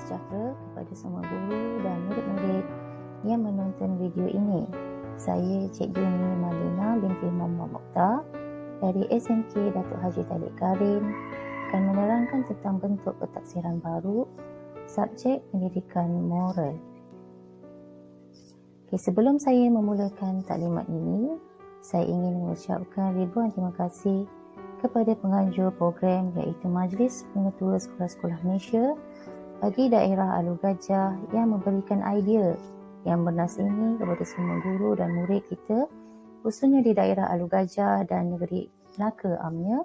sejahtera kepada semua guru dan murid-murid yang menonton video ini. Saya Cikgu Ni Malina binti Muhammad Mokhtar dari SMK Datuk Haji Talib Karim akan menerangkan tentang bentuk pentaksiran baru subjek pendidikan moral. Sebelum saya memulakan taklimat ini, saya ingin mengucapkan ribuan terima kasih kepada penganjur program iaitu Majlis Pengetua Sekolah-Sekolah Malaysia bagi daerah Alor Gajah yang memberikan idea yang bernas ini kepada semua guru dan murid kita, khususnya di daerah Alor Gajah dan negeri Melaka amnya.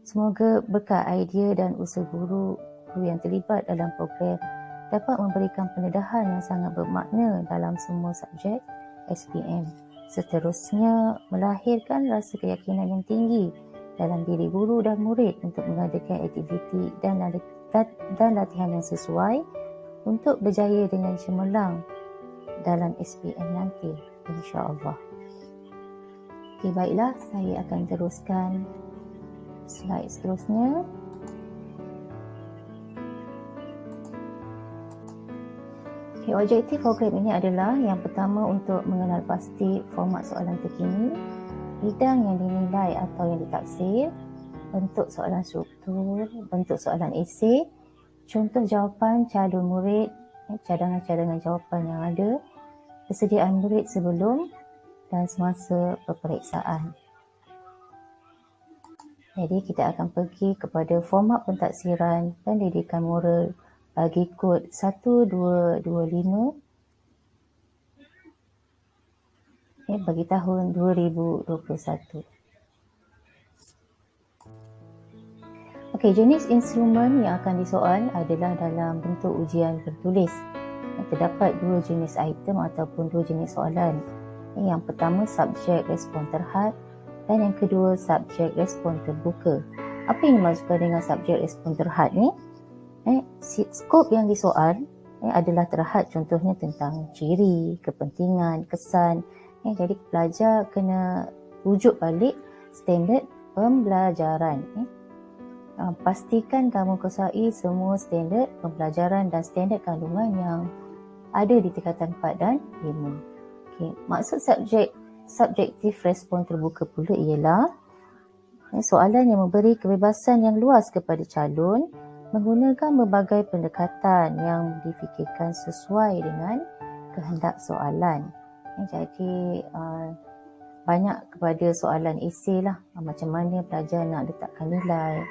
Semoga berkat idea dan usaha guru yang terlibat dalam program dapat memberikan pendedahan yang sangat bermakna dalam semua subjek SPM. Seterusnya, melahirkan rasa keyakinan yang tinggi dalam diri guru dan murid untuk mengadakan aktiviti dan latihan yang sesuai untuk berjaya dengan cemerlang dalam SPM nanti, insya-Allah. Okey, baiklah, saya akan teruskan slide seterusnya. Okey, objektif program ini adalah yang pertama untuk mengenal pasti format soalan terkini, bidang yang dinilai atau yang ditaksir, bentuk soalan struktur, bentuk soalan esei, contoh jawapan calon murid, cadangan-cadangan jawapan yang ada, persediaan murid sebelum dan semasa peperiksaan. Jadi kita akan pergi kepada format pentaksiran pendidikan moral bagi kod 1225 bagi tahun 2021. Okey, jenis instrumen yang akan disoal adalah dalam bentuk ujian bertulis. Terdapat dua jenis item ataupun dua jenis soalan. Yang pertama subjek respon terhad dan yang kedua subjek respon terbuka. Apa yang dimaksudkan dengan subjek respon terhad ni? Skop yang disoal adalah terhad, contohnya tentang ciri, kepentingan, kesan. Jadi pelajar kena rujuk balik standard pembelajaran. Pastikan kamu kuasai semua standard pembelajaran dan standard kandungan yang ada di tingkatan 4 dan 5. Okay. Maksud subjektif respon terbuka pula ialah soalan yang memberi kebebasan yang luas kepada calon menggunakan berbagai pendekatan yang difikirkan sesuai dengan kehendak soalan. Jadi banyak kepada soalan esei lah, macam mana pelajar nak letakkan nilai,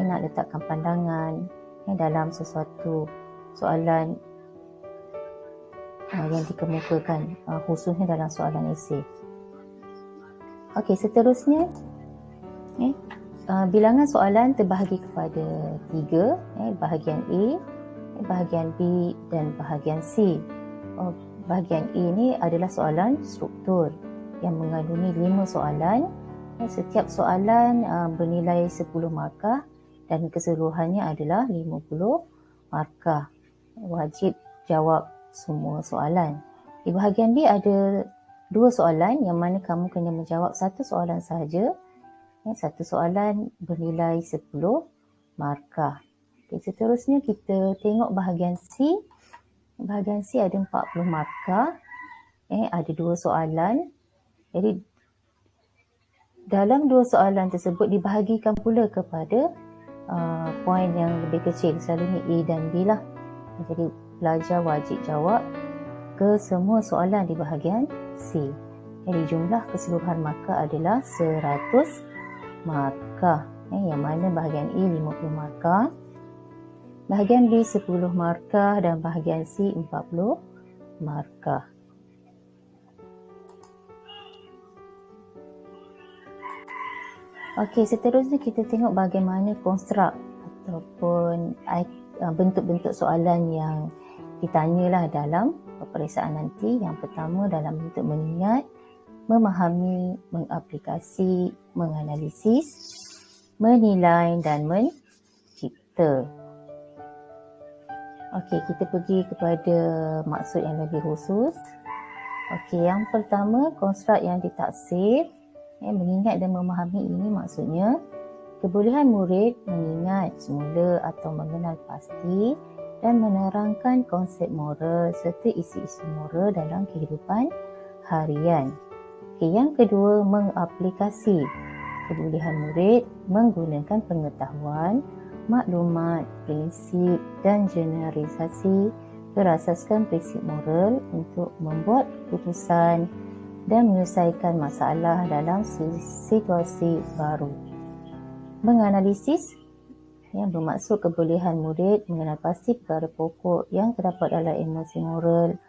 nak letakkan pandangan dalam sesuatu soalan yang dikemukakan, khususnya dalam soalan esei. Okey, seterusnya bilangan soalan terbahagi kepada 3, bahagian A, bahagian B dan bahagian C. Bahagian A ni adalah soalan struktur yang mengandungi 5 soalan. Setiap soalan bernilai 10 markah dan keseluruhannya adalah 50 markah. Wajib jawab semua soalan. Di bahagian B ada 2 soalan yang mana kamu kena menjawab satu soalan sahaja. Satu soalan bernilai 10 markah. Okay, seterusnya kita tengok bahagian C. Bahagian C ada 40 markah. Ada 2 soalan. Jadi dalam 2 soalan tersebut dibahagikan pula kepada poin yang lebih kecil. Selalunya A dan B lah. Jadi pelajar wajib jawab ke semua soalan di bahagian C. Jadi jumlah keseluruhan markah adalah 100 markah. Yang mana bahagian A 50 markah, bahagian B 10 markah dan bahagian C 40 markah. Okey, seterusnya kita tengok bagaimana konstruk ataupun bentuk-bentuk soalan yang ditanyalah dalam peperiksaan nanti. Yang pertama dalam bentuk mengingat, memahami, mengaplikasi, menganalisis, menilai dan mencipta. Okey, kita pergi kepada maksud yang lebih khusus. Okey, yang pertama konstruk yang ditaksir. Mengingat dan memahami ini maksudnya kebolehan murid mengingat semula atau mengenal pasti dan menerangkan konsep moral serta isi-isu moral dalam kehidupan harian. Yang kedua, mengaplikasi. Kebolehan murid menggunakan pengetahuan, maklumat, prinsip dan generalisasi berasaskan prinsip moral untuk membuat keputusan dan menyelesaikan masalah dalam situasi baru. Menganalisis yang bermaksud kebolehan murid mengenal pasti perkara pokok yang terdapat dalam emosi moral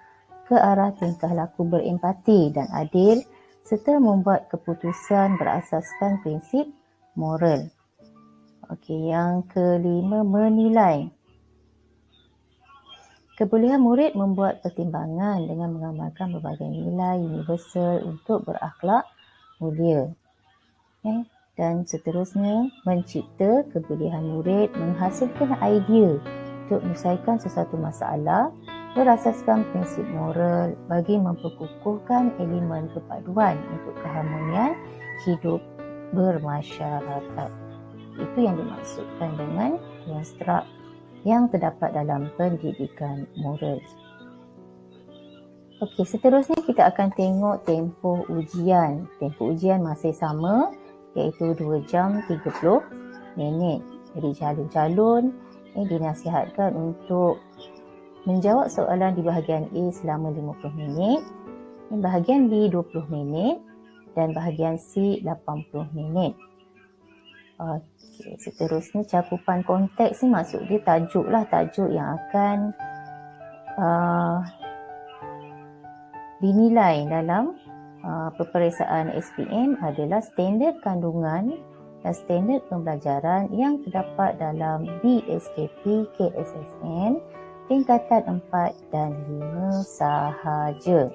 ke arah tingkah laku berempati dan adil serta membuat keputusan berasaskan prinsip moral. Okey, yang kelima, menilai. Kebolehan murid membuat pertimbangan dengan mengamalkan berbagai nilai universal untuk berakhlak mulia. Dan seterusnya, mencipta. Kebolehan murid menghasilkan idea untuk menyelesaikan sesuatu masalah berasaskan prinsip moral bagi memperkukuhkan elemen perpaduan untuk keharmonian hidup bermasyarakat. Itu yang dimaksudkan dengan konstruk yang terdapat dalam pendidikan moral. Okey, seterusnya kita akan tengok tempoh ujian. Tempoh ujian masih sama, iaitu 2 jam 30 minit. Jadi calon-calon dinasihatkan untuk menjawab soalan di bahagian A selama 50 minit, bahagian B 20 minit dan bahagian C 80 minit. Okey, seterusnya cakupan konteks ni maksud dia tajuk yang akan dinilai dalam peperiksaan SPM adalah standard kandungan dan standard pembelajaran yang terdapat dalam BSKP KSSM tingkatan 4 dan 5 sahaja.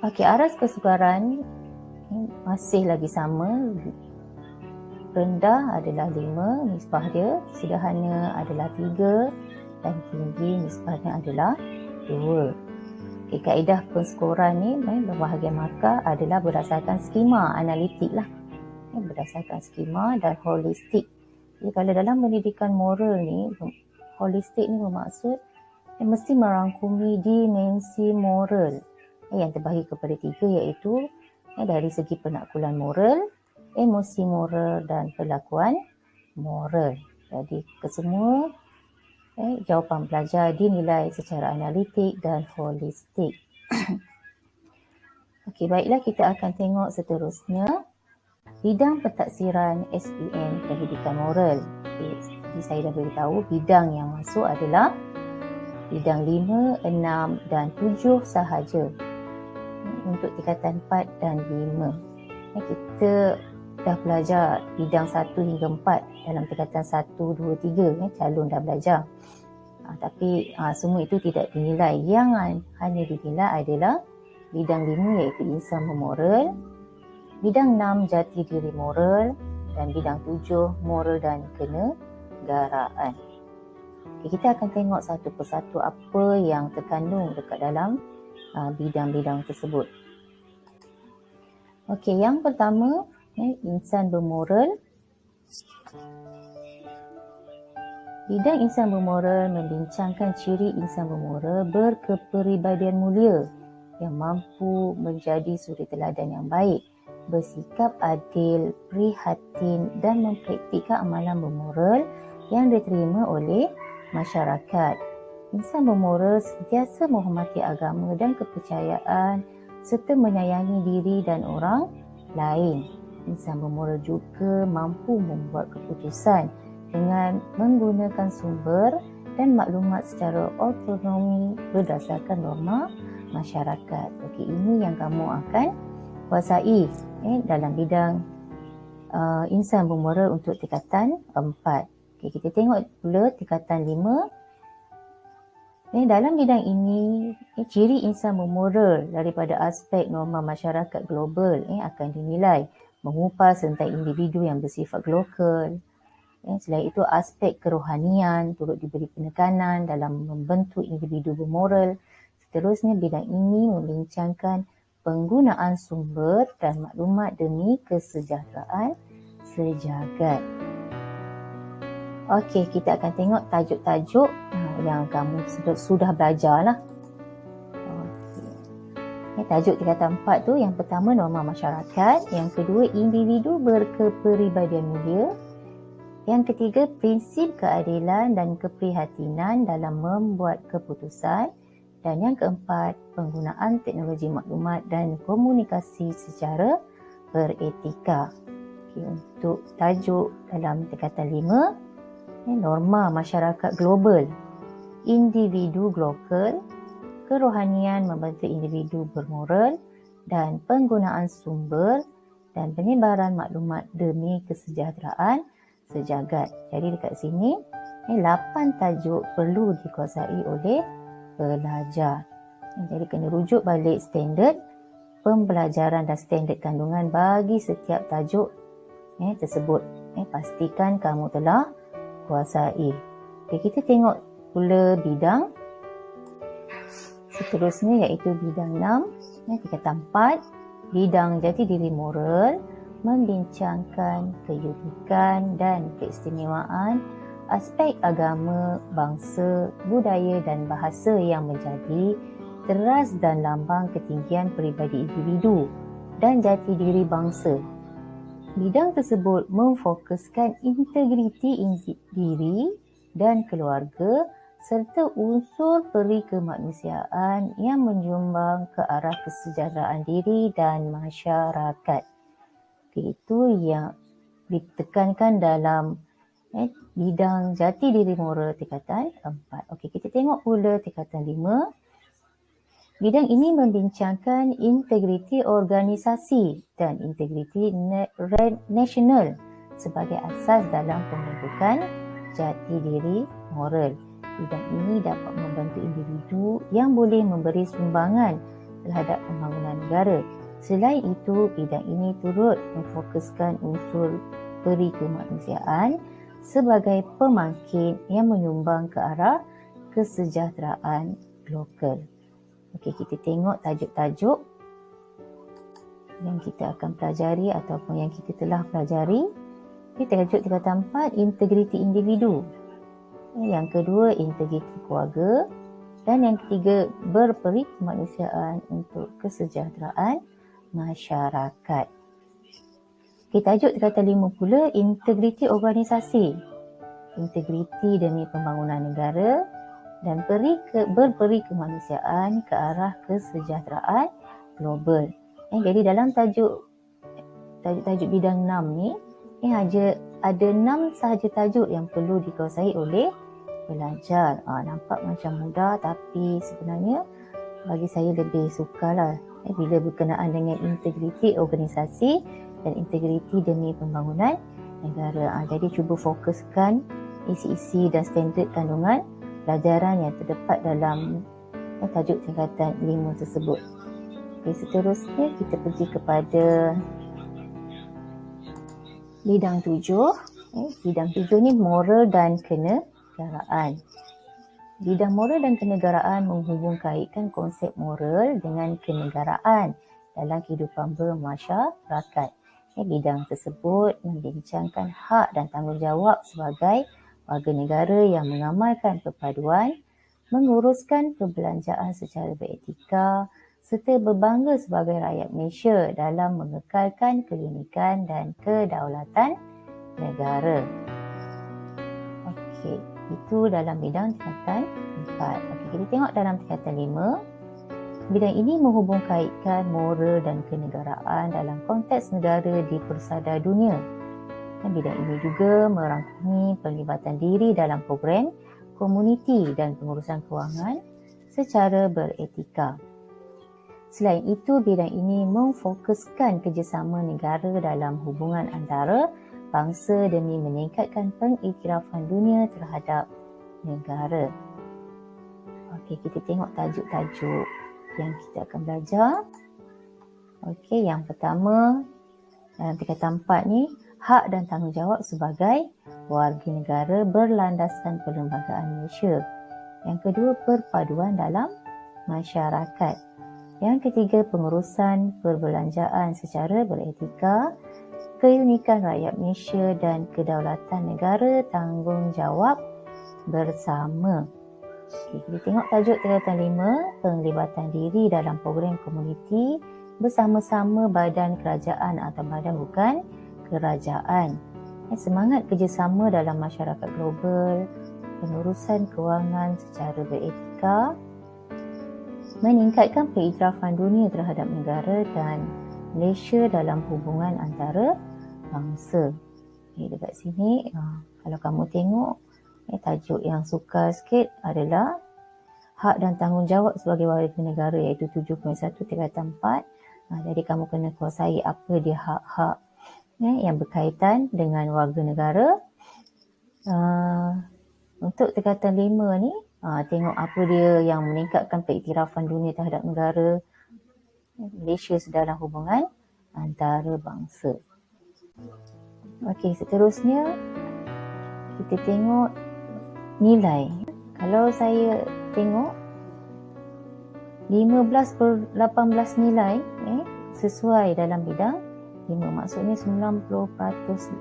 Okey, aras kesukaran masih lagi sama. Rendah adalah 5, nisbah dia. Sederhana adalah 3 dan tinggi nisbahnya adalah 2. Okay, kaedah penskoran ni berbahagian markah adalah berdasarkan skema analitik lah. Berdasarkan skema dan holistik. Jadi kalau dalam pendidikan moral ni, holistik ni bermaksud mesti merangkumi dimensi moral yang terbahagi kepada 3, iaitu dari segi penaklukan moral, emosi moral dan perlakuan moral. Jadi kesemua jawapan pelajar dinilai secara analitik dan holistik. Okey, baiklah, kita akan tengok seterusnya bidang pentaksiran SPM pendidikan moral. Jadi saya dah beritahu bidang yang masuk adalah bidang 5, 6 dan 7 sahaja untuk tingkatan 4 dan 5. Kita dah belajar bidang 1 hingga 4 dalam tingkatan 1, 2, 3. Calon dah belajar. Tapi semua itu tidak dinilai. Yang hanya dinilai adalah bidang 5 iaitu insan bermoral, bidang 6 jati diri moral dan bidang 7 moral dan kenegaraan. Kita akan tengok satu persatu apa yang terkandung dekat dalam bidang-bidang tersebut. Okey, yang pertama, insan bermoral. Bidang insan bermoral membincangkan ciri insan bermoral berkepribadian mulia yang mampu menjadi suri teladan yang baik, bersikap adil, prihatin dan mempraktikkan amalan bermoral yang diterima oleh masyarakat. Insan bermoral sentiasa menghormati agama dan kepercayaan serta menyayangi diri dan orang lain. Insan bermoral juga mampu membuat keputusan dengan menggunakan sumber dan maklumat secara autonomi berdasarkan norma masyarakat. Okey, ini yang kamu akan kuasai dalam bidang insan bermoral untuk tingkatan 4. Okey, kita tengok pula tingkatan 5. Dalam bidang ini, ciri insan bermoral daripada aspek norma masyarakat global akan dinilai, mengupas tentang individu yang bersifat lokal. Selain itu, aspek kerohanian turut diberi penekanan dalam membentuk individu bermoral. Seterusnya, bidang ini membincangkan penggunaan sumber dan maklumat demi kesejahteraan sejagat. Okey, kita akan tengok tajuk-tajuk yang kamu sudah belajar lah. Tajuk tingkatan 4 tu, yang pertama norma masyarakat, yang kedua individu berkepribadian mulia, yang ketiga prinsip keadilan dan keprihatinan dalam membuat keputusan, dan yang keempat penggunaan teknologi maklumat dan komunikasi secara beretika. Untuk tajuk dalam tingkatan 5, norma masyarakat global, individu global, kerohanian membantu individu bermoral, dan penggunaan sumber dan penyebaran maklumat demi kesejahteraan sejagat. Jadi dekat sini 8 tajuk perlu dikuasai oleh pelajar. Jadi kena rujuk balik standard pembelajaran dan standard kandungan bagi setiap tajuk tersebut. Pastikan kamu telah kuasai. Kita tengok pula bidang seterusnya, iaitu bidang 6, tingkatan 4, bidang jati diri moral, membincangkan keunikan dan keistimewaan aspek agama, bangsa, budaya dan bahasa yang menjadi teras dan lambang ketinggian peribadi individu dan jati diri bangsa. Bidang tersebut memfokuskan integriti diri dan keluarga serta unsur peri kemanusiaan yang menyumbang ke arah kesejahteraan diri dan masyarakat. Itu yang ditekankan dalam bidang jati diri moral tingkatan 4. Okey, kita tengok pula tingkatan 5. Bidang ini membincangkan integriti organisasi dan integriti nasional sebagai asas dalam pembentukan jati diri moral. Bidang ini dapat membantu individu yang boleh memberi sumbangan terhadap pembangunan negara. Selain itu, bidang ini turut memfokuskan unsur peri kemanusiaan sebagai pemangkin yang menyumbang ke arah kesejahteraan lokal. Okey, kita tengok tajuk-tajuk yang kita akan pelajari ataupun yang kita telah pelajari. Tajuk tingkatan 4, integriti individu. Yang kedua, integriti keluarga. Dan yang ketiga, berperi kemanusiaan untuk kesejahteraan masyarakat. Tajuk tingkatan 5 pula, integriti organisasi. Integriti demi pembangunan negara dan berperi kemanusiaan ke arah kesejahteraan global. Jadi dalam tajuk bidang 6 ni, ada 6 sahaja tajuk yang perlu dikuasai oleh pelajar. Nampak macam mudah, tapi sebenarnya bagi saya lebih sukalah bila berkenaan dengan integriti organisasi dan integriti demi pembangunan negara. Jadi cuba fokuskan isi-isi dan standard kandungan pelajaran yang terdapat dalam tajuk tingkatan 5 tersebut. Seterusnya kita pergi kepada bidang 7. Bidang 7 ni moral dan kenegaraan. Bidang moral dan kenegaraan menghubungkaitkan konsep moral dengan kenegaraan dalam kehidupan bermasyarakat. Bidang tersebut membincangkan hak dan tanggungjawab sebagai warga negara yang mengamalkan perpaduan, menguruskan perbelanjaan secara beretika serta berbangga sebagai rakyat Malaysia dalam mengekalkan keunikan dan kedaulatan negara. Okey, itu dalam bidang tingkatan 4. Okey, kita tengok dalam tingkatan 5. Bidang ini menghubungkaitkan moral dan kenegaraan dalam konteks negara di persada dunia. Bidang ini juga merangkumi penglibatan diri dalam program komuniti dan pengurusan kewangan secara beretika. Selain itu, bidang ini memfokuskan kerjasama negara dalam hubungan antara bangsa demi meningkatkan pengiktirafan dunia terhadap negara. Okey, kita tengok tajuk-tajuk yang kita akan belajar. Okey, yang pertama dalam tingkatan 4 ni, hak dan tanggungjawab sebagai warga negara berlandaskan Perlembagaan Malaysia. Yang kedua, perpaduan dalam masyarakat. Yang ketiga, pengurusan perbelanjaan secara beretika. keunikan rakyat Malaysia dan kedaulatan negara, tanggungjawab bersama. Okay, kita tengok tajuk tingkatan 5, penglibatan diri dalam program komuniti bersama-sama badan kerajaan atau badan bukan kerajaan. Semangat kerjasama dalam masyarakat global, pengurusan kewangan secara beretika, meningkatkan pengiktirafan dunia terhadap negara dan Malaysia dalam hubungan antara bangsa. Dekat sini, kalau kamu tengok, tajuk yang sukar sikit adalah hak dan tanggungjawab sebagai warga negara, iaitu 7.1 tingkatan 4. Jadi kamu kena kuasai apa dia hak-hak yang berkaitan dengan warga negara. Untuk tingkatan 5 ni, tengok apa dia yang meningkatkan pengiktirafan dunia terhadap negara Malaysia dalam hubungan antarabangsa. Okey, seterusnya kita tengok nilai. Kalau saya tengok 15/18 nilai sesuai dalam bidang 5, maksudnya 90%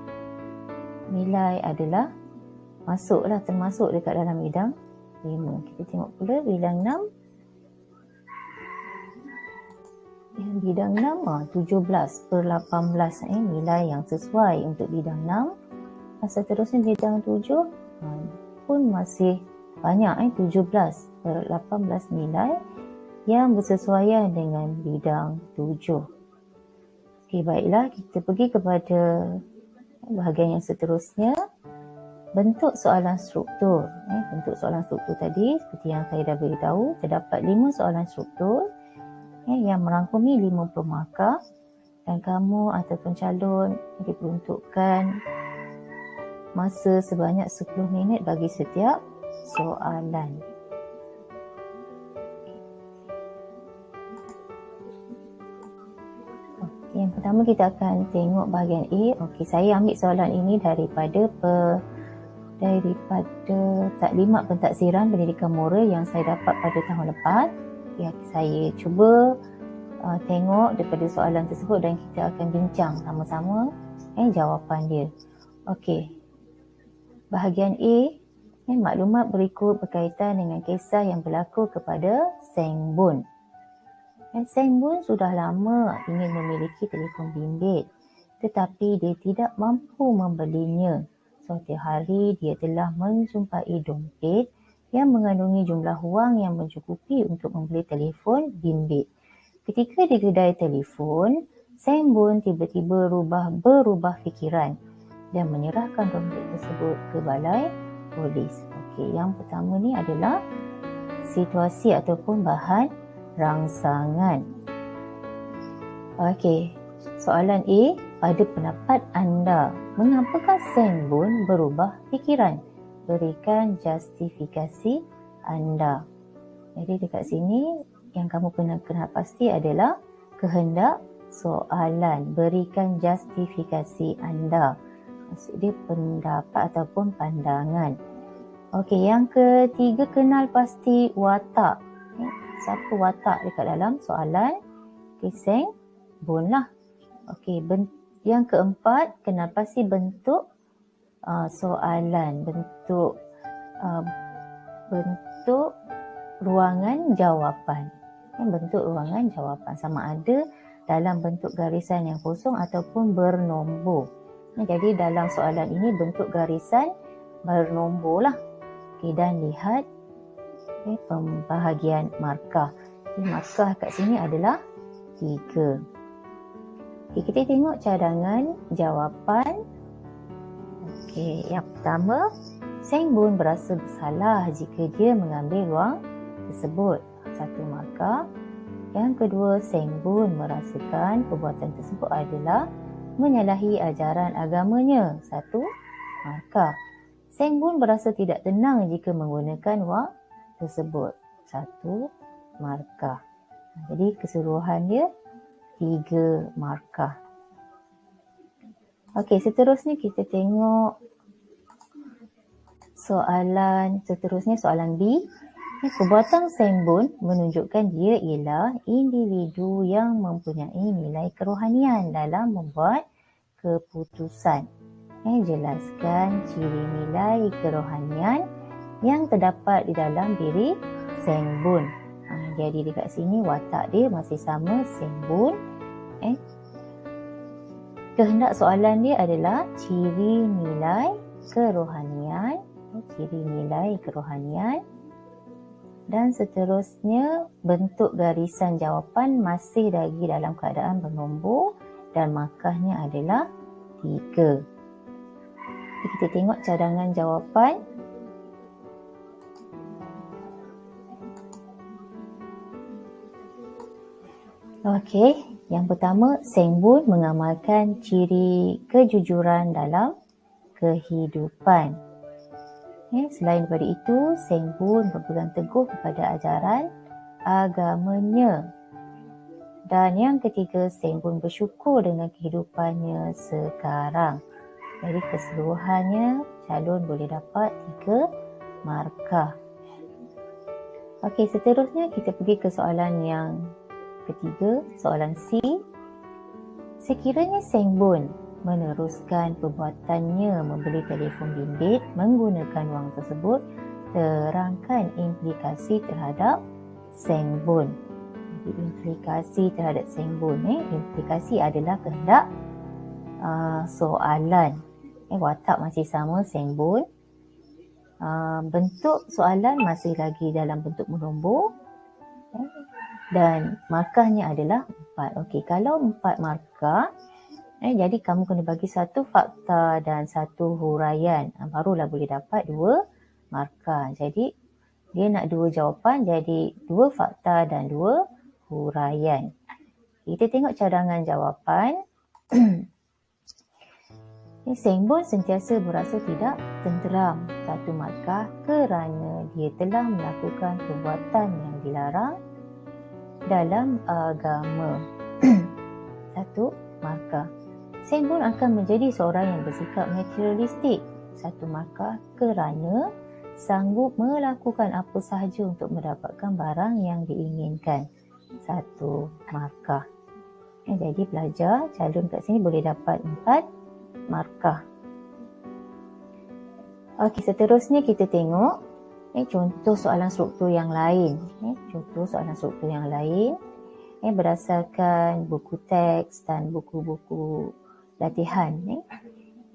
nilai adalah termasuk dekat dalam bidang 5. Kita tengok pula bidang 6. Bidang 6, 17/18 nilai yang sesuai untuk bidang 6. Seterusnya bidang 7 pun masih banyak, 17/18 nilai yang bersesuaian dengan bidang 7. Okey, baiklah, kita pergi kepada bahagian yang seterusnya. Bentuk soalan struktur. Bentuk soalan struktur tadi, seperti yang saya dah beritahu, terdapat 5 soalan struktur yang merangkumi 50 markah, dan kamu ataupun calon diperuntukkan masa sebanyak 10 minit bagi setiap soalan. Yang pertama kita akan tengok bahagian A. Okey, saya ambil soalan ini daripada taklimat pentaksiran pendidikan moral yang saya dapat pada tahun lepas. Saya cuba tengok daripada soalan tersebut dan kita akan bincang sama-sama jawapan dia. Okey. Bahagian A, maklumat berikut berkaitan dengan kisah yang berlaku kepada Seng Bun. Seng Bun sudah lama ingin memiliki telefon bimbit, tetapi dia tidak mampu membelinya. Suatu hari dia telah menjumpai dompet yang mengandungi jumlah wang yang mencukupi untuk membeli telefon bimbit. Ketika di kedai telefon, Seng Bun tiba-tiba berubah fikiran dan menyerahkan dompet tersebut ke balai polis. Okey, yang pertama ni adalah situasi ataupun bahan rangsangan. Okey, soalan A, pada pendapat anda, mengapakah Seng Bun berubah fikiran? Berikan justifikasi anda. Jadi dekat sini yang kamu kena pasti adalah kehendak soalan. Berikan justifikasi anda. Maksud dia pendapat ataupun pandangan. Okey, yang ketiga, kenal pasti watak. Siapa watak dekat dalam soalan? Seng Bun lah. Okey, yang keempat, kenal pasti bentuk soalan, bentuk ruangan jawapan. Bentuk ruangan jawapan sama ada dalam bentuk garisan yang kosong ataupun bernombor. Jadi dalam soalan ini bentuk garisan bernombor lah. Okey, dan lihat pembahagian markah. Markah kat sini adalah 3. Okey, kita tengok cadangan jawapan. Okey, yang pertama, Seng Bun berasa bersalah jika dia mengambil wang tersebut. 1 markah. Yang kedua, Seng Bun merasakan perbuatan tersebut adalah menyalahi ajaran agamanya. 1 markah. Seng Bun berasa tidak tenang jika menggunakan wang tersebut. 1 markah. Jadi keseluruhan dia 3 markah. Okey, seterusnya kita tengok soalan B. Perbuatan Seng Bun menunjukkan dia ialah individu yang mempunyai nilai kerohanian dalam membuat keputusan. Jelaskan ciri nilai kerohanian yang terdapat di dalam diri Seng Bun. Jadi dekat sini watak dia masih sama Seng Bun. Kehendak soalan dia adalah ciri nilai kerohanian. Ciri nilai kerohanian. Dan seterusnya bentuk garisan jawapan masih lagi dalam keadaan bernombor dan markahnya adalah 3. Kita tengok cadangan jawapan. Okey, yang pertama, Seng Bun mengamalkan ciri kejujuran dalam kehidupan. Selain daripada itu, Seng Bun berpegang teguh kepada ajaran agamanya. Dan yang ketiga, Seng Bun bersyukur dengan kehidupannya sekarang. Jadi keseluruhannya calon boleh dapat 3 markah. Okey, seterusnya kita pergi ke soalan yang ketiga, soalan C. Sekiranya Seng Bun meneruskan perbuatannya membeli telefon bimbit menggunakan wang tersebut, terangkan implikasi terhadap Seng Bun. Jadi implikasi terhadap Seng Bun, implikasi adalah kehendak soalan. Watak masih sama Seng Bun. Bentuk soalan masih lagi dalam bentuk menombor. Dan markahnya adalah 4. Okey, kalau 4 markah, jadi kamu kena bagi 1 fakta dan 1 huraian. Barulah boleh dapat 2 markah. Jadi dia nak 2 jawapan, jadi 2 fakta dan 2 huraian. Kita tengok cadangan jawapan. Seng Bun sentiasa berasa tidak tenteram, 1 markah, kerana dia telah melakukan perbuatan yang dilarang dalam agama. 1 markah. Seng Bun akan menjadi seorang yang bersikap materialistik. 1 markah, kerana sanggup melakukan apa sahaja untuk mendapatkan barang yang diinginkan. 1 markah. Jadi pelajar calon kat sini boleh dapat 4 markah. Okey, seterusnya kita tengok contoh soalan struktur yang lain. Contoh soalan struktur yang lain berdasarkan buku teks dan buku-buku latihan.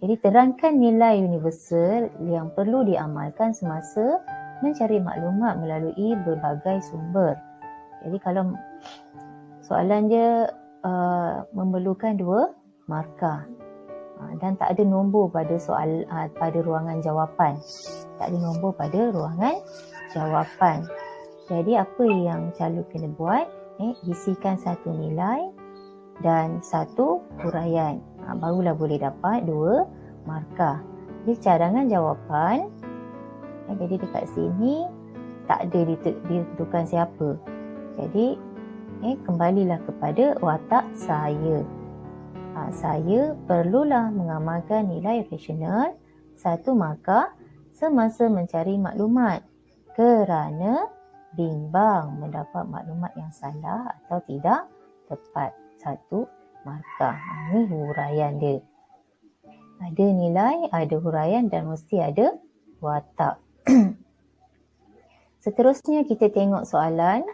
Jadi terangkan nilai universal yang perlu diamalkan semasa mencari maklumat melalui berbagai sumber. Jadi kalau soalan dia memerlukan 2 markah. Dan tak ada nombor pada pada ruangan jawapan. Tak ada nombor pada ruangan jawapan. Jadi apa yang calon kena buat? Isikan 1 nilai dan 1 huraian. Barulah boleh dapat 2 markah. Jadi cadangan jawapan. Jadi dekat sini tak ada ditentukan siapa. Jadi kembalilah kepada watak saya. Saya perlulah mengamalkan nilai rasional 1 markah semasa mencari maklumat kerana bimbang mendapat maklumat yang salah atau tidak tepat. 1 markah. Ini huraian dia. Ada nilai, ada huraian dan mesti ada watak. Seterusnya kita tengok soalan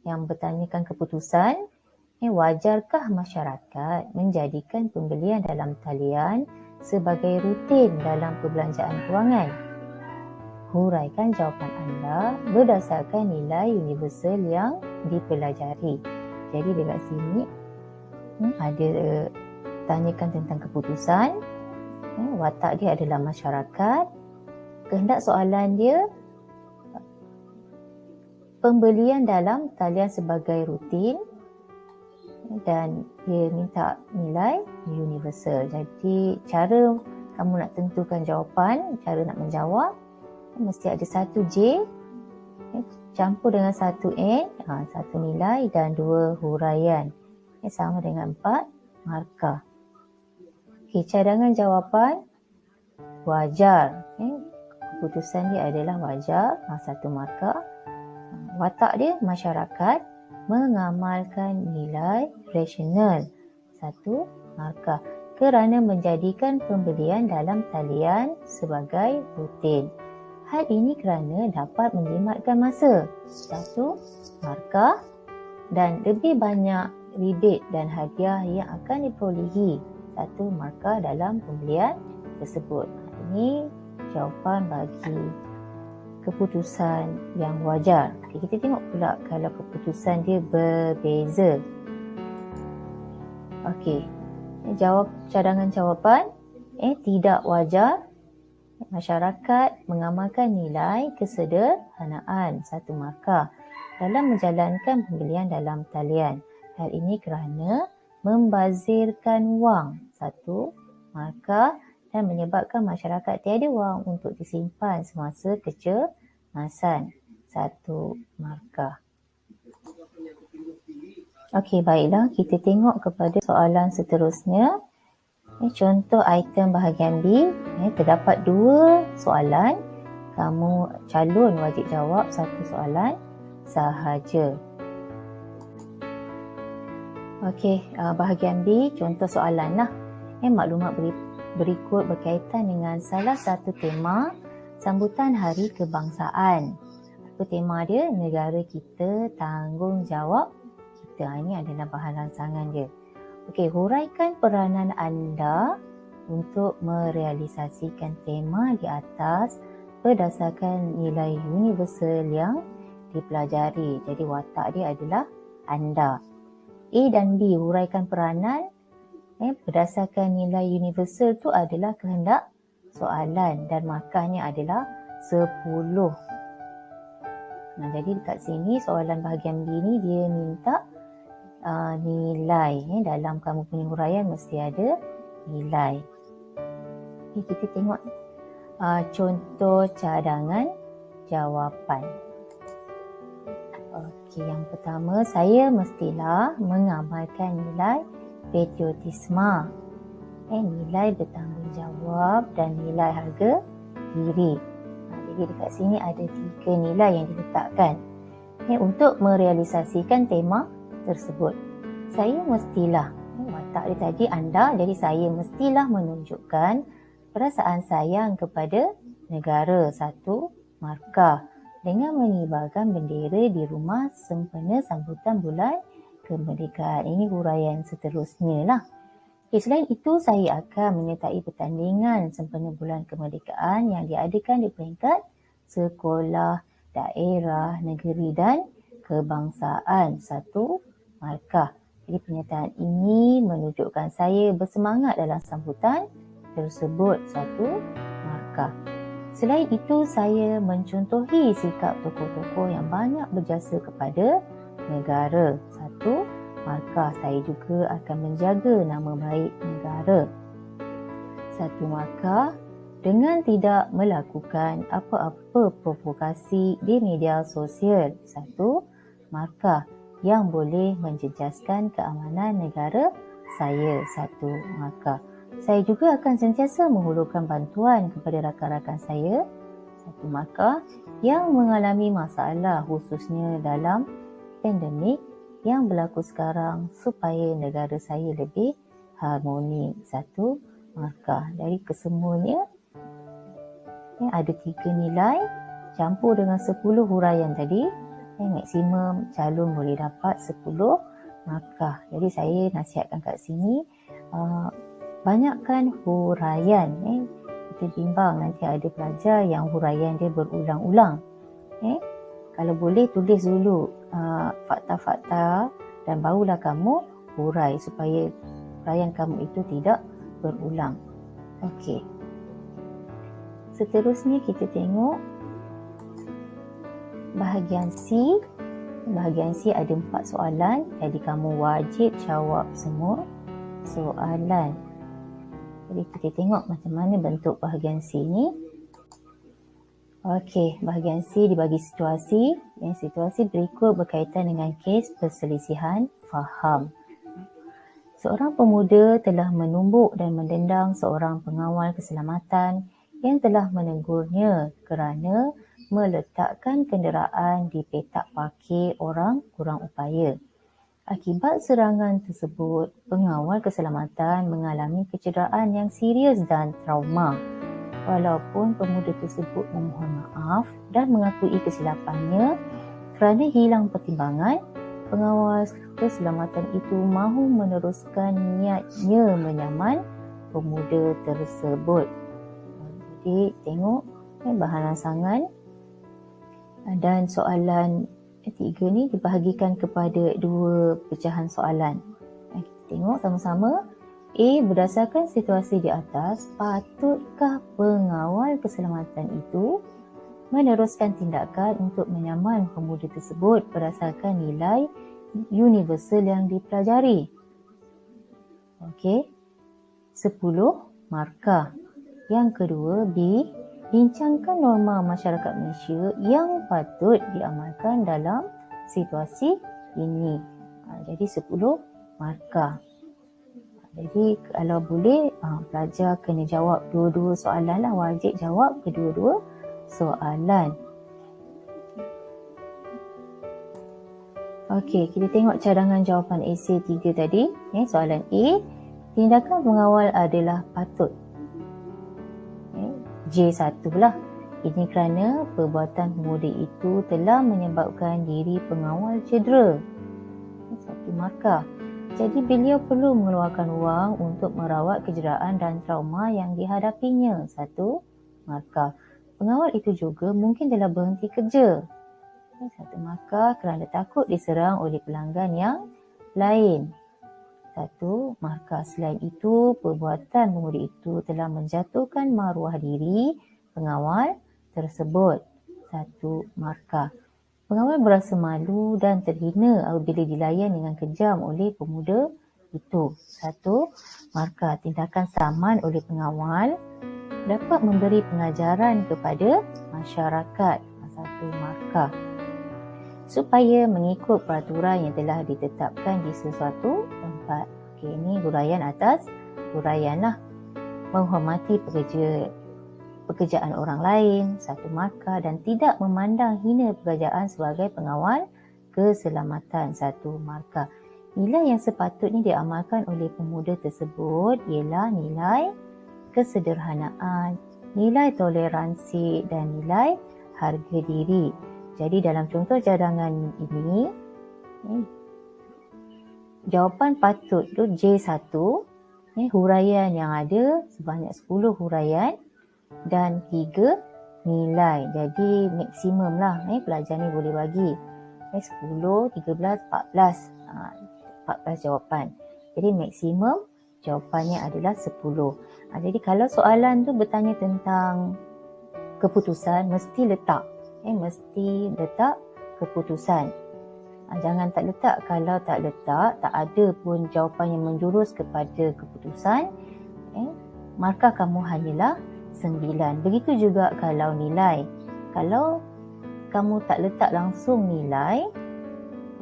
yang bertanyakan keputusan. Wajarkah masyarakat menjadikan pembelian dalam talian sebagai rutin dalam perbelanjaan kewangan? Huraikan jawapan anda berdasarkan nilai universal yang dipelajari. Jadi dekat sini ada tanyakan tentang keputusan. Watak dia adalah masyarakat. Kehendak soalan dia pembelian dalam talian sebagai rutin. Dan dia minta nilai universal. Jadi cara kamu nak tentukan jawapan, cara nak menjawab, mesti ada 1 J campur dengan 1 N, 1 nilai dan 2 huraian. Sama dengan 4 markah. Okay, cadangan jawapan wajar. Keputusan dia adalah wajar, 1 markah. Watak dia masyarakat, mengamalkan nilai rasional, 1 markah kerana menjadikan pembelian dalam talian sebagai rutin. Hal ini kerana dapat menjimatkan masa. 1. Markah dan lebih banyak rebate dan hadiah yang akan diperolehi. 1 markah dalam pembelian tersebut. Ini jawapan bagi keputusan yang wajar. Kita tengok pula kalau keputusan dia berbeza. Jawab cadangan jawapan. Tidak wajar masyarakat mengamalkan nilai kesederhanaan 1 markah dalam menjalankan pembelian dalam talian. Hal ini kerana membazirkan wang 1 markah dan menyebabkan masyarakat tiada wang untuk disimpan semasa kecemasan 1 markah. Baiklah, kita tengok kepada soalan seterusnya. Contoh item bahagian B. Terdapat 2 soalan. Kamu calon wajib jawab 1 soalan sahaja. Bahagian B, contoh soalan lah. Maklumat berikut berkaitan dengan salah satu tema sambutan Hari Kebangsaan. Apa tema dia? Negara kita, tanggungjawab kita. Ini adalah bahan rancangan dia. Huraikan peranan anda untuk merealisasikan tema di atas berdasarkan nilai universal yang dipelajari. Jadi watak dia adalah anda. A dan B, huraikan peranan berdasarkan nilai universal tu adalah kehendak soalan dan markahnya adalah 10. Jadi dekat sini soalan bahagian B ni dia minta nilai. Dalam kamu punya huraian mesti ada nilai. Kita tengok contoh cadangan jawapan. Yang pertama, saya mestilah mengamalkan nilai patriotisme, nilai bertanggungjawab dan nilai harga diri. Jadi dekat sini ada 3 nilai yang diletakkan untuk merealisasikan tema tersebut. Saya mestilah, watak dia tadi anda, jadi saya mestilah menunjukkan perasaan sayang kepada negara 1 markah dengan mengibarkan bendera di rumah sempena sambutan bulan kemerdekaan. Ini huraian seterusnya lah. Selain itu, saya akan menyertai pertandingan sempena bulan kemerdekaan yang diadakan di peringkat sekolah, daerah, negeri dan kebangsaan 1 markah. Jadi penyertaan ini menunjukkan saya bersemangat dalam sambutan tersebut 1 markah. Selain itu, saya mencontohi sikap tokoh-tokoh yang banyak berjasa kepada negara 1 markah. Saya juga akan menjaga nama baik negara 1 markah dengan tidak melakukan apa-apa provokasi di media sosial 1 markah yang boleh menjejaskan keamanan negara saya 1 markah. Saya juga akan sentiasa menghulurkan bantuan kepada rakan-rakan saya 1 markah yang mengalami masalah khususnya dalam pandemik yang berlaku sekarang supaya negara saya lebih harmoni 1 markah. Dari kesemuanya ada 3 nilai campur dengan 10 huraian tadi. Maksimum calon boleh dapat 10 markah. Jadi saya nasihatkan kat sini banyakkan huraian. Kita bimbang nanti ada pelajar yang huraian dia berulang-ulang. Kalau boleh tulis dulu fakta-fakta dan barulah kamu hurai supaya huraian kamu itu tidak berulang. Seterusnya kita tengok bahagian C. Bahagian C ada 4 soalan. Jadi kamu wajib jawab semua soalan. Jadi kita tengok macam mana bentuk bahagian C ni. Bahagian C dibagi situasi. Situasi berikut berkaitan dengan kes perselisihan faham. Seorang pemuda telah menumbuk dan mendendang seorang pengawal keselamatan yang telah menegurnya kerana meletakkan kenderaan di petak parkir orang kurang upaya. Akibat serangan tersebut, pengawal keselamatan mengalami kecederaan yang serius dan trauma. Walaupun pemuda tersebut memohon maaf dan mengakui kesilapannya kerana hilang pertimbangan, pengawal keselamatan itu mahu meneruskan niatnya menyaman pemuda tersebut. Jadi tengok bahan rancangan dan soalan 3 ni dibahagikan kepada 2 pecahan soalan. Kita tengok sama-sama. A. Berdasarkan situasi di atas, patutkah pengawal keselamatan itu meneruskan tindakan untuk menyaman pemuda tersebut berdasarkan nilai universal yang dipelajari? Okey. 10 markah. Yang kedua, B. Bincangkan norma masyarakat Malaysia yang patut diamalkan dalam situasi ini. Jadi 10 markah. Jadi kalau boleh, pelajar kena jawab dua-dua soalan lah. Wajib jawab kedua-dua soalan. Okey, kita tengok cadangan jawapan esei 3 tadi. Soalan A. Tindakan pengawal adalah patut. J1 lah. Ini kerana perbuatan pemuda itu telah menyebabkan diri pengawal cedera. 1 markah. Jadi beliau perlu mengeluarkan wang untuk merawat kecederaan dan trauma yang dihadapinya. 1 markah. Pengawal itu juga mungkin telah berhenti kerja. 1 markah kerana takut diserang oleh pelanggan yang lain. 1 markah. Selain itu, perbuatan pemuda itu telah menjatuhkan maruah diri pengawal tersebut. 1 markah. Pengawal berasa malu dan terhina apabila dilayan dengan kejam oleh pemuda itu. 1 markah. Tindakan saman oleh pengawal dapat memberi pengajaran kepada masyarakat. 1 markah. Supaya mengikut peraturan yang telah ditetapkan di sesuatu tempat. Okey, ini huraian atas huraian lah. Menghormati pekerjaan orang lain, 1 markah, dan tidak memandang hina pekerjaan sebagai pengawal keselamatan, 1 markah. Nilai yang sepatutnya diamalkan oleh pemuda tersebut ialah nilai kesederhanaan, nilai toleransi dan nilai harga diri. Jadi dalam contoh cadangan ini, jawapan patut tu J1, huraian yang ada sebanyak 10 huraian dan 3 nilai. Jadi maksimum lah pelajar ni boleh bagi 10, 13, 14. 14 jawapan. Jadi maksimum jawapannya adalah 10. Jadi kalau soalan tu bertanya tentang keputusan, mesti letak keputusan. Jangan tak letak. Kalau tak letak, tak ada pun jawapan yang menjurus kepada keputusan, markah kamu hanyalah 9. Begitu juga kalau nilai. Kalau kamu tak letak langsung nilai,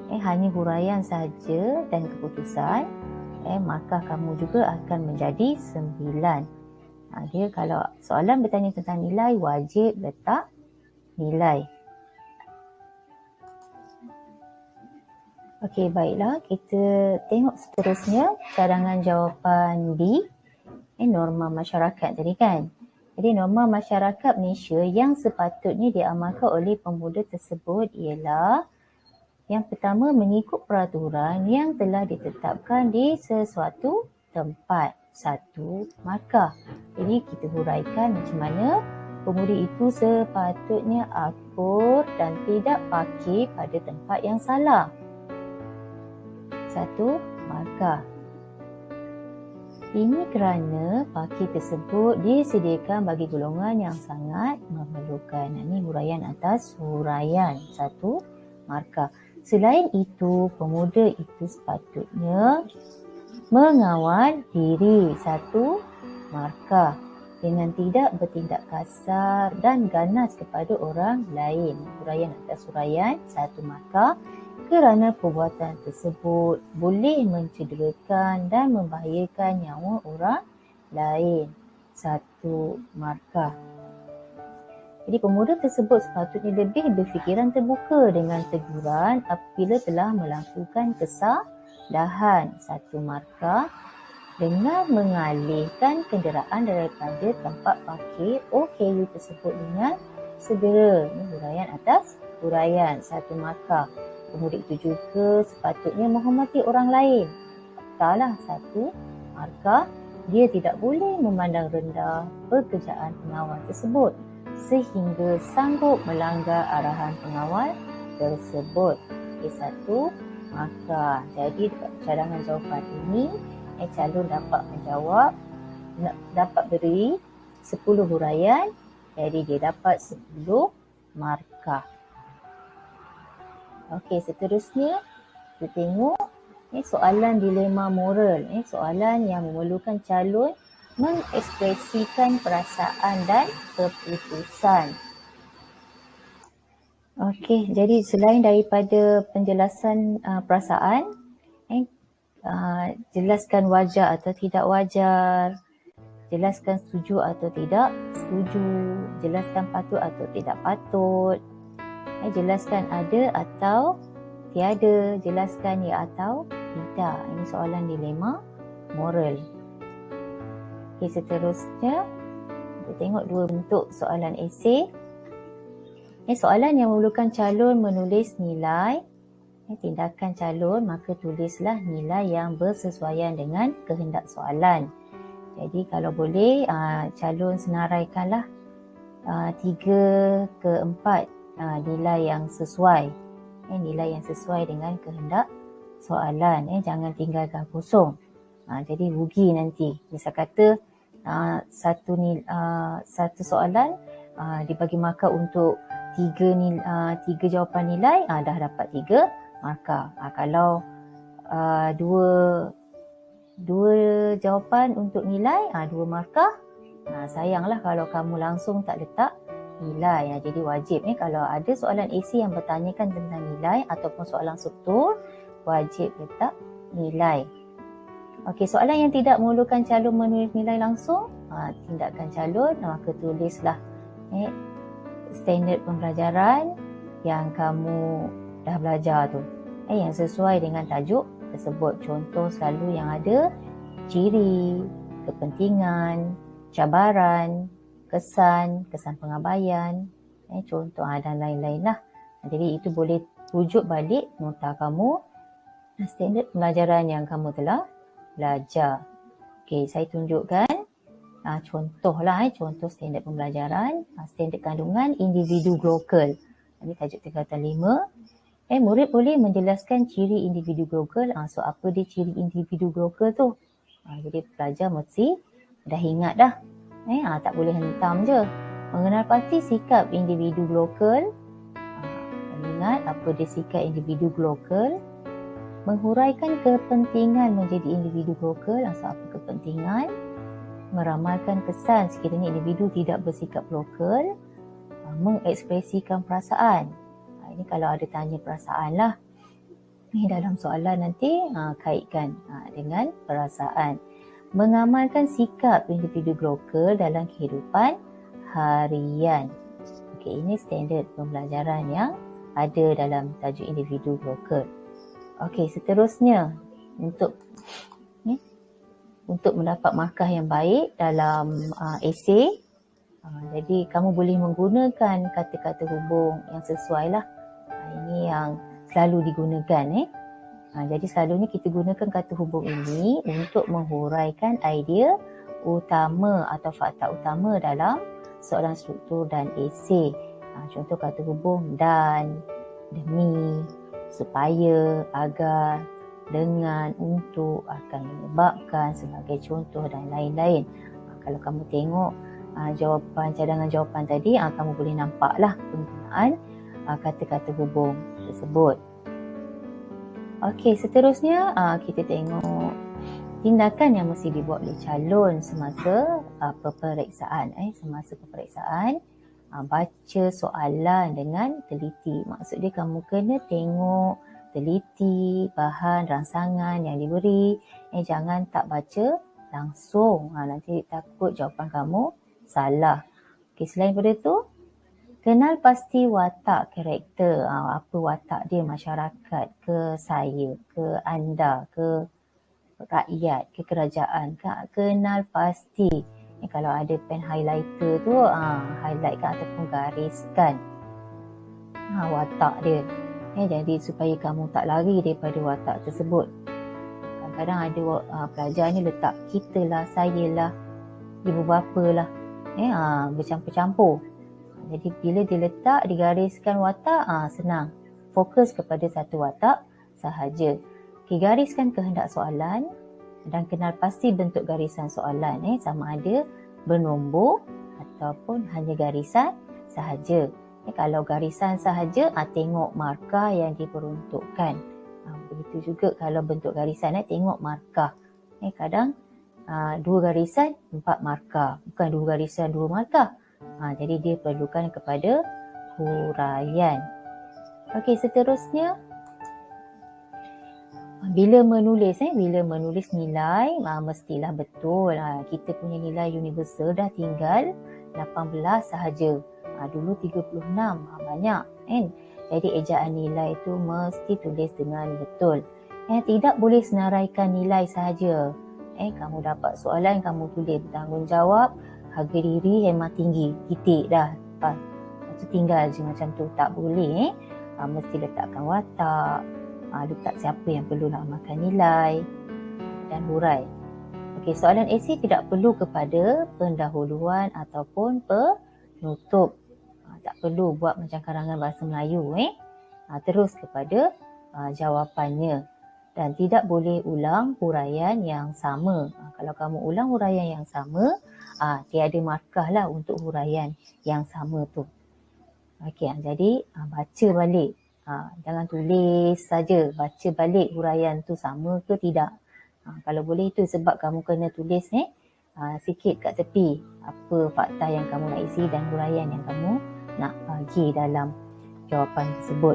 hanya huraian saja dan keputusan, markah kamu juga akan menjadi 9. Dia kalau soalan bertanya tentang nilai, wajib letak nilai. Okey, baiklah. Kita tengok seterusnya cadangan jawapan B. Norma masyarakat tadi kan. Jadi norma masyarakat Malaysia yang sepatutnya diamalkan oleh pemuda tersebut ialah yang pertama, mengikut peraturan yang telah ditetapkan di sesuatu tempat. 1 markah. Jadi kita huraikan macam mana pemuda itu sepatutnya akur dan tidak parkir pada tempat yang salah. 1 markah. Ini kerana parkir tersebut disediakan bagi golongan yang sangat memerlukan. Ini huraian atas huraian. 1 markah. Selain itu, pemuda itu sepatutnya mengawal diri. 1 markah. Dengan tidak bertindak kasar dan ganas kepada orang lain. Huraian atas huraian. 1 markah. Kerana perbuatan tersebut boleh mencederakan dan membahayakan nyawa orang lain. 1 markah. Jadi pemuda tersebut sepatutnya lebih berfikiran terbuka dengan teguran apabila telah melakukan kesalahan 1 markah dengan mengalihkan kenderaan daripada tempat parkir OKU tersebut dengan segera. Ini huraian atas huraian 1 markah. Pemuda itu juga sepatutnya menghormati orang lain. Taklah 1 markah. Dia tidak boleh memandang rendah pekerjaan pengawal tersebut sehingga sanggup melanggar arahan pengawal tersebut. 1 markah. Jadi dekat cadangan jawapan ini calon dapat menjawab, dapat beri 10 huraian, jadi dia dapat 10 markah. Okey, seterusnya kita tengok soalan dilema moral. Soalan yang memerlukan calon mengekspresikan perasaan dan keputusan. Okey, jadi selain daripada penjelasan perasaan, jelaskan wajar atau tidak wajar, jelaskan setuju atau tidak setuju, jelaskan patut atau tidak patut, jelaskan ada atau tiada, jelaskan ya atau tidak. Ini soalan dilema moral. Okay, seterusnya kita tengok 2 bentuk soalan esei. Soalan yang memerlukan calon menulis nilai tindakan calon, maka tulislah nilai yang bersesuaian dengan kehendak soalan. Jadi kalau boleh calon senaraikanlah 3 ke 4 nilai yang sesuai. Nilai yang sesuai dengan kehendak soalan. Jangan tinggalkan kosong. Jadi rugi nanti. Misal kata satu soalan dibagi markah untuk 3 jawapan nilai, dah dapat 3 markah. Kalau dua jawapan untuk nilai, 2 markah. Sayanglah kalau kamu langsung tak letak nilai. Jadi wajib kalau ada soalan esei yang bertanyakan tentang nilai ataupun soalan struktur, wajib letak nilai. Okey, soalan yang tidak memerlukan calon menulis nilai langsung, tindakan calon, maka tulislah standard pembelajaran yang kamu dah belajar tu, yang sesuai dengan tajuk tersebut. Contoh selalu yang ada ciri, kepentingan, cabaran, kesan pengabaian, contoh dan lain-lain lah. Jadi itu boleh rujuk balik nota kamu, standard pembelajaran yang kamu telah belajar. Okey, saya tunjukkan contoh standard pembelajaran, standard kandungan individu global. Ini tajuk tingkatan 5. Murid boleh menjelaskan ciri individu global. So apa dia ciri individu global tu? Jadi pelajar mesti dah ingat dah. Tak boleh hentam je. Mengenal pasti sikap individu global. Ingat apa dia sikap individu global. Menghuraikan kepentingan menjadi individu global. So apa kepentingan? Meramalkan kesan sekiranya individu tidak bersikap lokal. Mengekspresikan perasaan. Ini kalau ada tanya perasaan lah. Ini dalam soalan nanti kaitkan dengan perasaan. Mengamalkan sikap individu global dalam kehidupan harian. Okey, ini standard pembelajaran yang ada dalam tajuk individu global. Okey, seterusnya untuk mendapat markah yang baik dalam esei. Jadi kamu boleh menggunakan kata-kata hubung yang sesuai lah. Ini yang selalu digunakan. Jadi selalunya kita gunakan kata hubung ini untuk menghuraikan idea utama atau fakta utama dalam soalan struktur dan esei. Contoh kata hubung dan, demi, supaya, agar, dengan, untuk, akan menyebabkan sebagai contoh dan lain-lain. Kalau kamu tengok cadangan jawapan tadi, kamu boleh nampaklah penggunaan kata-kata hubung tersebut. Okey, seterusnya kita tengok tindakan yang mesti dibuat oleh calon semasa peperiksaan. Semasa peperiksaan, baca soalan dengan teliti. Maksud dia kamu kena tengok teliti bahan rangsangan yang diberi. Jangan tak baca langsung. Nanti takut jawapan kamu salah. Okey, selain daripada tu, Kenal pasti watak karakter, apa watak dia, masyarakat ke saya, ke anda, ke rakyat, ke kerajaan. Kenal pasti. Kalau ada pen highlighter tu, highlightkan ataupun gariskan watak dia. Jadi supaya kamu tak lari daripada watak tersebut. Kadang-kadang ada pelajar ni letak kita lah, saya lah, ibu bapa lah, bercampur-campur. Jadi bila diletak, digariskan watak, senang. Fokus kepada satu watak sahaja. Gariskan kehendak soalan dan kenal pasti bentuk garisan soalan. Sama ada bernombor ataupun hanya garisan sahaja. Kalau garisan sahaja, tengok markah yang diperuntukkan. Begitu juga kalau bentuk garisan, tengok markah. Kadang 2 garisan, 4 markah. Bukan 2 garisan, 2 markah. Jadi dia perlukan kepada huraian. Okey, seterusnya bila menulis nilai, mestilah betul. Kita punya nilai universal dah tinggal 18 sahaja. Dulu 36, banyak kan. Jadi ejaan nilai tu mesti tulis dengan betul. Tidak boleh senaraikan nilai sahaja. Kamu dapat soalan, kamu tulis bertanggungjawab, harga diri hemat tinggi, titik dah. Itu tinggal je macam tu, tak boleh. Mesti letakkan watak, letak siapa yang perlu nak amalkan nilai dan hurai. Okey, soalan esei tidak perlu kepada pendahuluan ataupun penutup. Tak perlu buat macam karangan bahasa Melayu. Terus kepada jawapannya. Dan tidak boleh ulang huraian yang sama. Kalau kamu ulang huraian yang sama, tiada markah lah untuk huraian yang sama tu. Okey, jadi baca balik. Jangan tulis saja, baca balik huraian tu sama ke tidak. Kalau boleh itu sebab kamu kena tulis sikit kat tepi apa fakta yang kamu nak isi dan huraian yang kamu nak bagi dalam jawapan tersebut.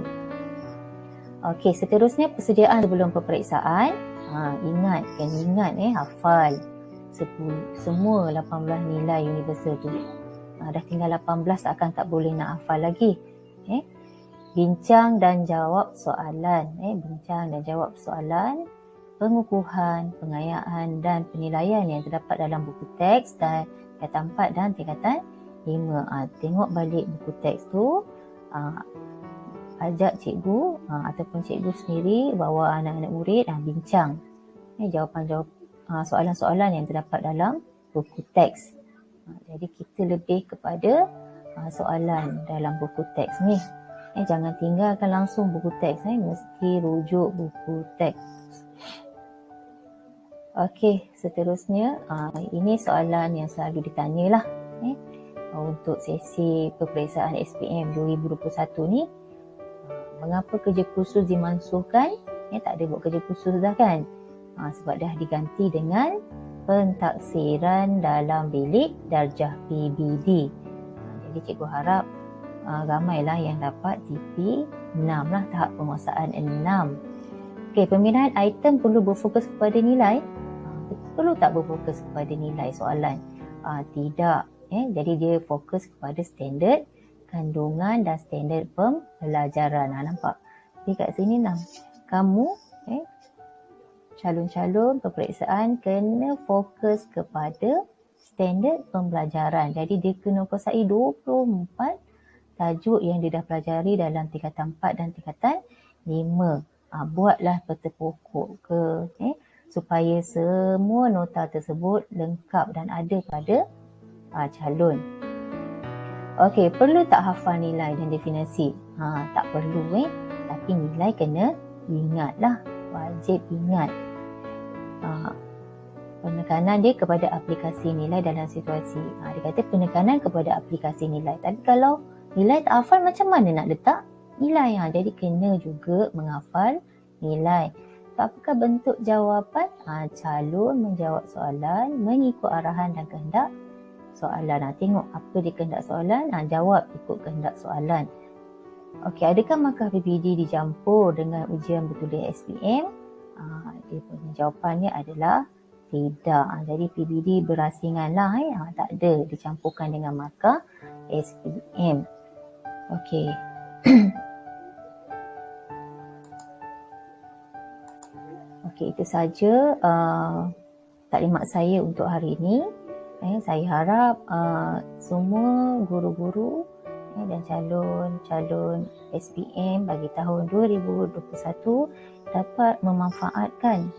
Okey, seterusnya persediaan sebelum peperiksaan. Ingat, hafal semua 18 nilai universal tu. Dah tinggal 18, akan tak boleh nak hafal lagi. Bincang dan jawab soalan. Bincang dan jawab soalan, pengukuhan, pengayaan dan penilaian yang terdapat dalam buku teks dan tingkatan 4 dan tingkatan 5. Tengok balik buku teks tu, ajak cikgu ataupun cikgu sendiri bawa anak-anak murid bincang jawapan-jawab soalan-soalan yang terdapat dalam buku teks. Jadi kita lebih kepada soalan dalam buku teks ni. Jangan tinggalkan langsung buku teks, mesti rujuk buku teks. Okey, seterusnya ini soalan yang selalu ditanyalah untuk sesi peperiksaan SPM 2021 ni. Mengapa kerja khusus dimansuhkan? Tak ada buat kerja khusus dah kan? Sebab dah diganti dengan pentaksiran dalam bilik darjah PBD. Jadi cikgu harap ramailah yang dapat TP 6 lah, tahap penguasaan 6. Okey, pembinaan item perlu berfokus kepada nilai. Perlu tak berfokus kepada nilai soalan? Tidak. Jadi dia fokus kepada standard kandungan dan standard pembelajaran. Nampak? Jadi kat sini kamu calon-calon peperiksaan kena fokus kepada standard pembelajaran. Jadi dia kena kuasai 24 tajuk yang dia dah pelajari dalam tingkatan 4 dan tingkatan 5. Buatlah peta pokok supaya semua nota tersebut lengkap dan ada pada calon. Okey, perlu tak hafal nilai dan definisi? Tak perlu tapi nilai kena ingatlah, wajib ingat. Penekanan dia kepada aplikasi nilai dalam situasi. Dia kata penekanan kepada aplikasi nilai. Tapi kalau nilai tak hafal, macam mana nak letak nilai? Jadi kena juga menghafal nilai. Apakah bentuk jawapan? Calon menjawab soalan mengikut arahan dan kehendak soalan. Tengok apa dia kehendak soalan, jawab ikut kehendak soalan. Okey, adakah markah PBD dicampur dengan ujian bertulis SPM? Dia punya jawapannya adalah tidak. Jadi PBD berasingan lah. Tak ada dicampurkan dengan markah SPM. Okey. Okey, itu saja taklimat saya untuk hari ini. Saya harap semua guru-guru dan calon-calon SPM bagi tahun 2021 dapat memanfaatkan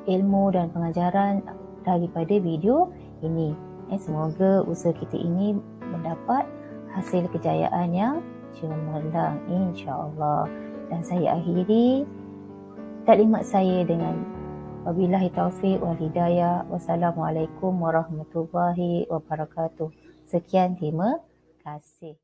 ilmu dan pengajaran daripada video ini. Semoga usaha kita ini mendapat hasil kejayaan yang cemerlang, insya-Allah. Dan saya akhiri taklimat saya dengan wabillahi taufiq wal hidayah. Wassalamualaikum warahmatullahi wabarakatuh. Sekian, terima kasih.